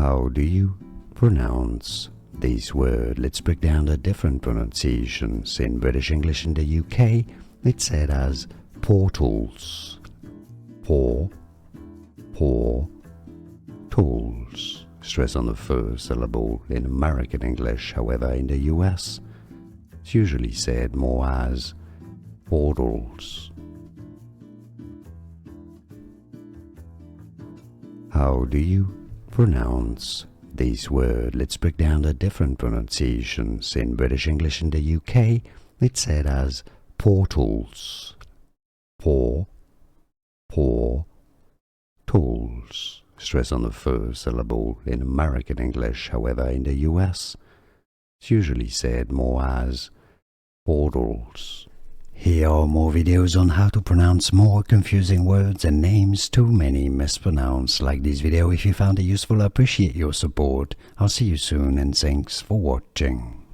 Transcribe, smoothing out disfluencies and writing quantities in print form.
How do you pronounce this word? Let's break down the different pronunciations. In British English in the UK, it's said as portals. Pour, tools. Stress on the first syllable. In American English, however, in the US, it's usually said more as portals. How do you pronounce this word? Let's break down the different pronunciations. In British English in the UK, it's said as portals. Pour, tools. Stress on the first syllable. In American English, however, in the US, it's usually said more as portals. Here are more videos on how to pronounce more confusing words and names too many mispronounced. Like this video if you found it useful. I appreciate your support. I'll see you soon and thanks for watching.